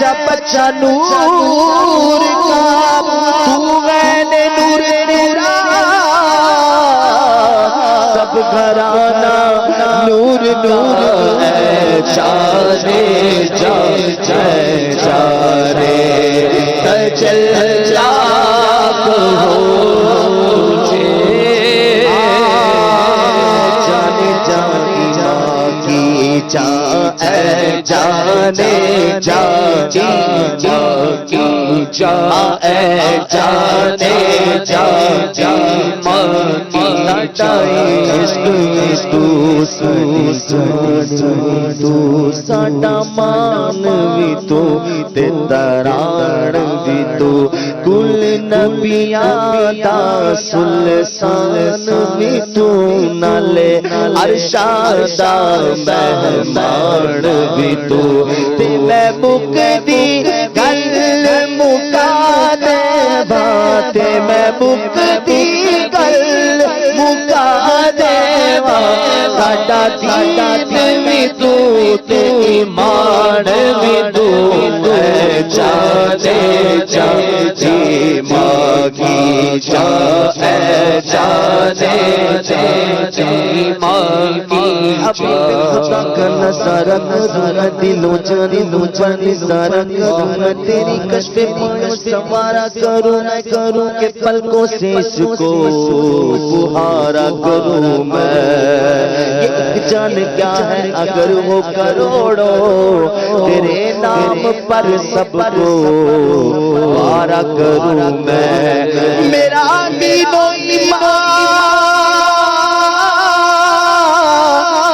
بچہ بچہ نور کا تو غین نور تیرا سب گھرانہ نور نور اے چارے چارے چارے تجلا کہو جانے جانی ماں کی جان اے جانے جانی ماں کی جان اے جانے جانی ماں کی تو ساڈا مان بھی تو تے تران بھی تو کل نبیاں دا سلطان بھی تو نالے عرش دا مہمان بھی تو تے میں مکدی گل مکا دے باتیں میں مکدی گل مکا دے ساڈا دین بھی تو تے ایمان بھی تو اے جانے جی ماں کی جان اے جانے جی ماں کی خطا کرنا سارا کروں دلوں جانی سارا کروں میں تیری کشف پاؤں سوارا کروں کہ پلکوں سے اس کو بہارا کروں میں ایک جان کیا ہے اگر وہ کروڑوں تیرے نام پر سب کو بہارا کروں میں میرا دین و ایمان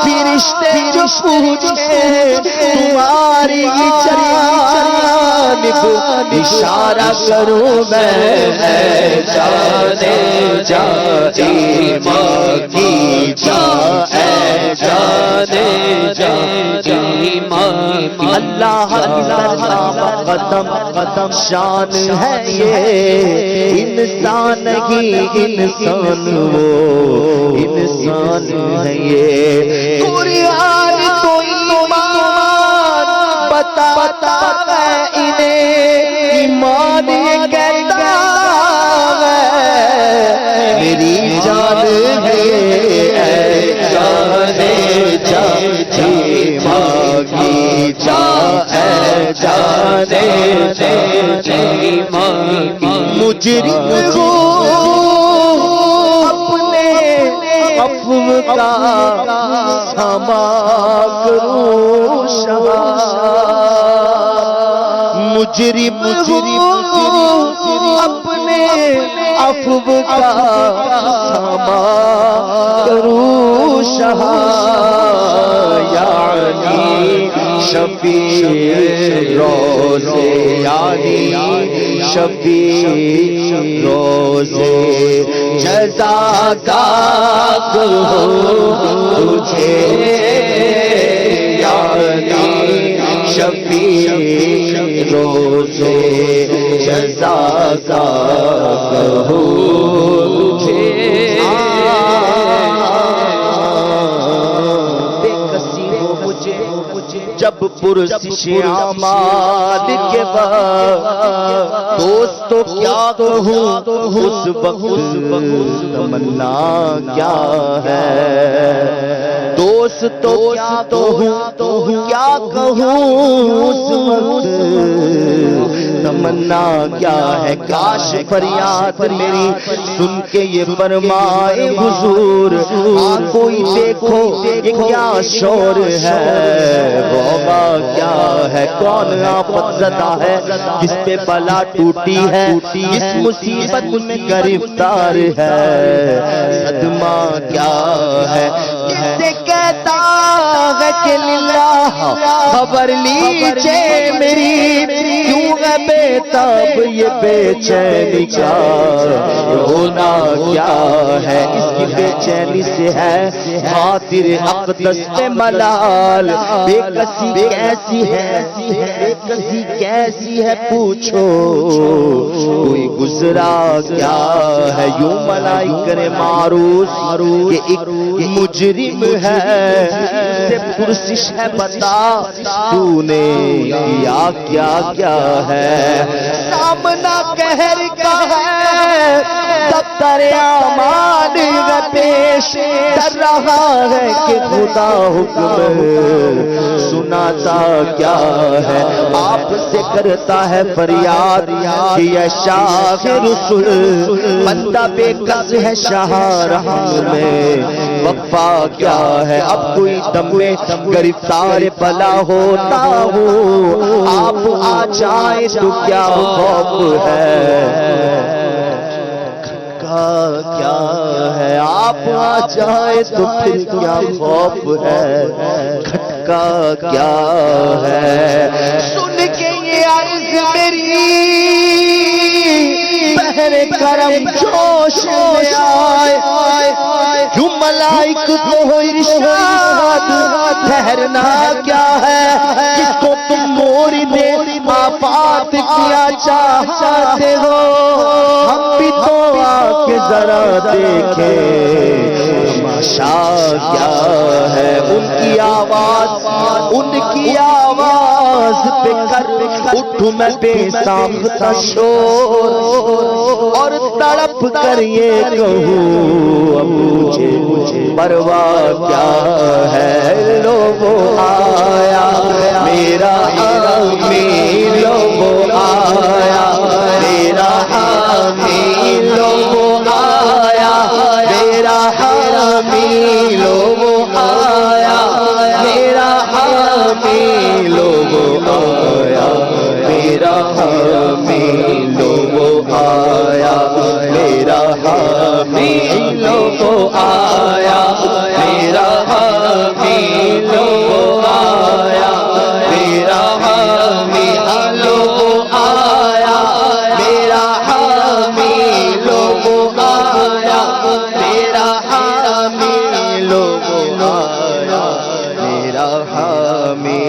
فرشتے جو پوچھے تمہاری جانب اشارہ کروں میں جانے جانی ماں کی جان اے جانے جانی ماں کی اللہ قدم قدم شان ہے یہ انسان ہی انسان وہ انسان ہے یہ قرآن تو ایمان بتا ہے انہیں ایمان یہ کہتا ہے میری جان ہے اے جانے جانی ماں کی جان اے جانے جانی ماں کی مجرم ہو اپنے عفو کا سما کروں مجرم ہو اپنے عفو کا سما کروں یعنی شفیع روزے یعنی شفیع روزے جزا کا ہو تجھے یعنی شفیع روزے جزا کا ہو تجھے جب پرسش اعمال کے بعد دوستو کیا کہوں اس وقت تمنا کیا ہے دوستو کیا کہوں اس وقت تمنا کیا ہے کاش فریاد میری سن کے یہ فرمائے حضور کوئی دیکھو یہ کیا شور ہے غوغا کیا ہے کون آفت زدہ ہے جس پہ بلا ٹوٹی ہے جس مصیبت میں گرفتار ہے صدمہ کیا ہے جسے کہتا ہے کہ للہ خبر لیجئے میری کیوں ہے بے تاب یہ بے چینی کا ہونا کیا ہے اس کی بے چینی سے ہے خاطر اقدس پہ ملال بے کسی کیسی ہے بے کسی کیسی ہے پوچھو کوئی گزرا کیا ہے یوں ملائی کرے معروف کہ ایک مجرم ہے سے پرسش ہے بتا تو نے کیا کیا کیا ہے سامنا قہر کا ہے دفتر اعمال میں پیش کر رہا ہے کہ خدا حکم سناتا کیا ہے آپ سے کرتا ہے فریاد کہ یہ شاہ رسول بندہ بے کس ہے شاہ رحم میں وفا کیا ہے اب کوئی دم میں گرفتار بلا ہو نہ ہو آپ آ جائیں تو کیا خوف ہے کیا ہے آپ آ جائے تو پھر کیا خوف ہے کھٹکا کیا ہے سن کے یہ عرض میری بہر کرم جوش میں آئے کیوں ملائک کو ارشاد ٹھہرنا کیا ہے جس کو تم مورد آفات کیا چاہتے ہو ہم بھی تو آ کے ذرا دیکھیں تماشا کیا ہے ان کی آواز پہ کر اٹھوں میں بے ساختہ شور اور تڑپ کر یہ کہوں اب مجھے پرواہ کیا ہے لوگوں آیا میرا حامی لوگوں آیا میرا حامی لوگوں آیا میرا حامی لوگوں آیا میرا حامی لوگوں آیا میرا حامی لوگوں آیا میرا حامی لوگوں آیا میرا حامی لوگوں آیا میرا حامی لوگوں آیا میرا حامی لوگوں آیا میرا حامی لوگوں آیا میرا حامی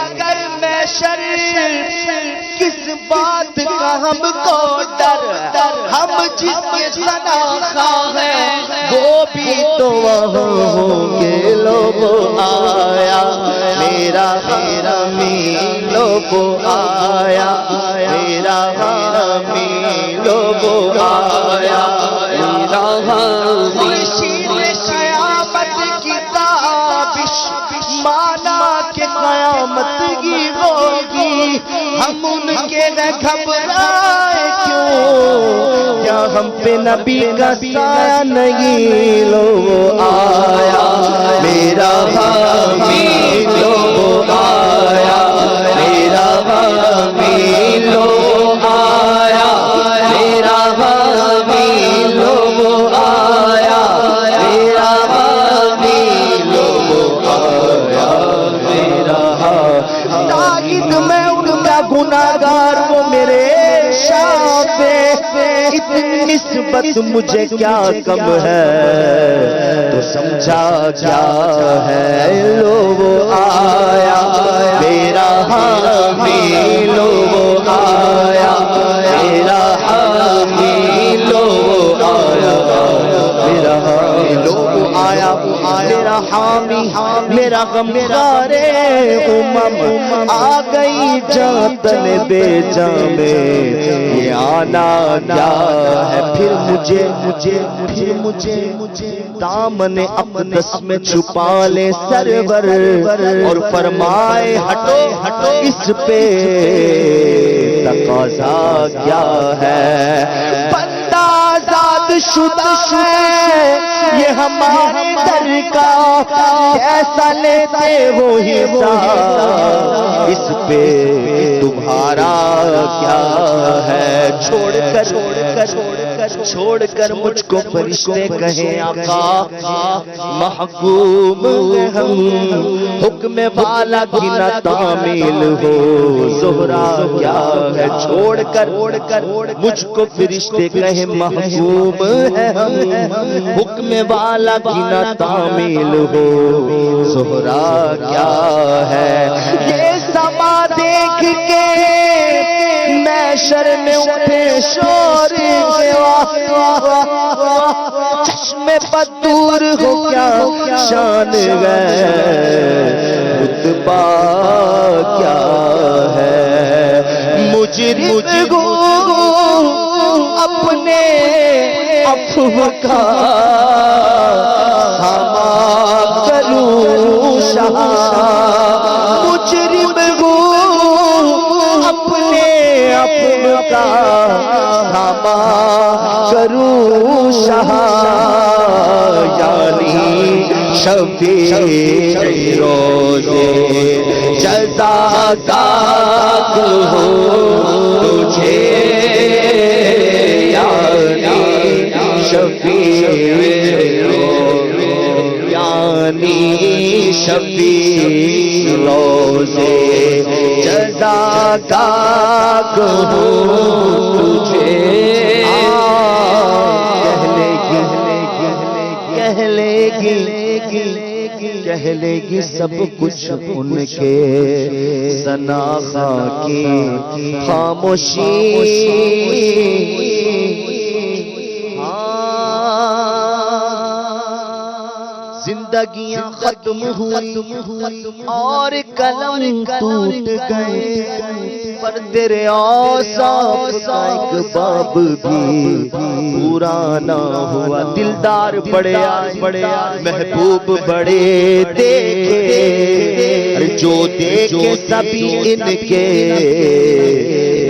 اگر میں کس بات کا ہم کو ڈر ہم جس کے شناخت ہے وہ بھی تو وہاں ہوں گے لوگوں آیا میرا حامی لوگوں آیا میرا حامی لوگوں آیا میرا حامی قیامت کی تابش مانا کہ قیامت کی ہوگی ہم ان کے گھبرائے کیوں کیا ہم پہ نبی کا سایہ نہیں لوگوں آیا میرا حامی لوگوں آیا میرا حامی لوگوں آیا میرا حامی لوگوں آیا میرا حامی لوگوں آیا میرا تاکید میں ان کا گناہگار وہ میرے شاہ پہ اتنی نسبت مجھے کیا کم ہے تو سمجھا کیا ہے لوگوں آیا میرا حامی لوگوں آیا میرا حامی لوگوں آیا میرا حامی لوگوں آیا میرا حامی میرا غمخوار امم آ گئی جاتن بے جان میں یہ آنا کیا ہے پھر مجھے دامن اقدس میں چھپا لے سرور اور فرمائے ہٹو اس پہ تقاضا کیا ہے بندہ آزاد شدہ ہے یہ ہمارے در کا کیسا لیتے وہ حساب اس پہ تمہارا کیا ہے چھوڑ کر مجھ کو فرشتے کہیں آقا محکوم ہم حکم والا کی نہ تعمیل ہو زہرا کیا ہے چھوڑ کر مجھ کو فرشتے کہیں محکوم ہے ہم حکم والا کی نہ تعمیل ہو زہرا کیا ہے یہ سما دیکھ کے میں محشر میں اٹھے شور کے چشم بدور ہو کیا شان گئے رتبہ کیا ہے مجرم گو اپنے عفو کا ہما کروں شاہ مجرم گو اپنے عفو کا ہما کروں شاہ یعنی شفیع روزے جزا کا ہو تجھے یعنی شفیع یعنی شفیع روزے جزا کا ہو تجھے کہہ لے گی سب کچھ ان کے ثنا خاں کی خاموشی زندگیاں ختم ہوئی اور قلم ٹوٹ گئے پر تیرے اوصاف کا ایک باب بھی پورا نہ ہوا دلدار بڑے آئے محبوب بڑے دیکھے جو دیکھے سبھی ان کے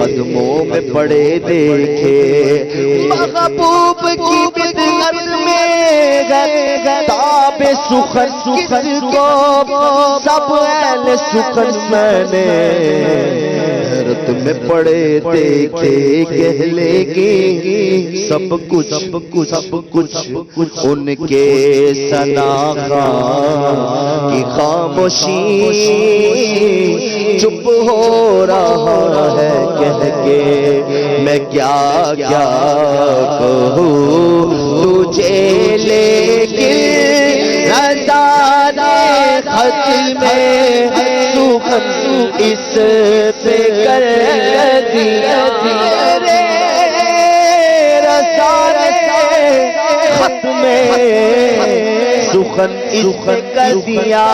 قدموں میں پڑے دیکھے محبوب کی بدعت میں تاب سخن کو سب اہل سخن میں نے حیرت میں پڑے دیکھے کہہ لے گی سب کچھ ان کے ثنا خاں کی خاموشی چپ ہو رہا ہے کہہ کے میں کیا کہوں تجھے لیکن رضا نے خط میں سخن اس پہ کر دیا رے رسالے خط میں سخن اس پہ کر دیا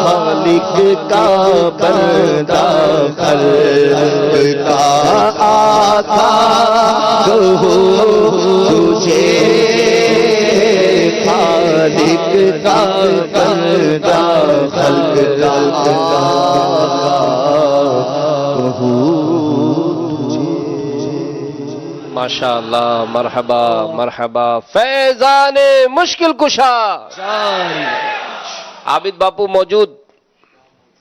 خالق کا بندہ خلق کا آقا کہو تجھے خالق کا بندہ خلق کا آقا کہو ماشاء اللہ مرحبا مرحبا فیضان مشکل کشا عابد باپو موجود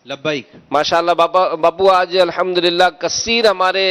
لبیک ماشاءاللہ باپو آج الحمدللہ کثیر ہمارے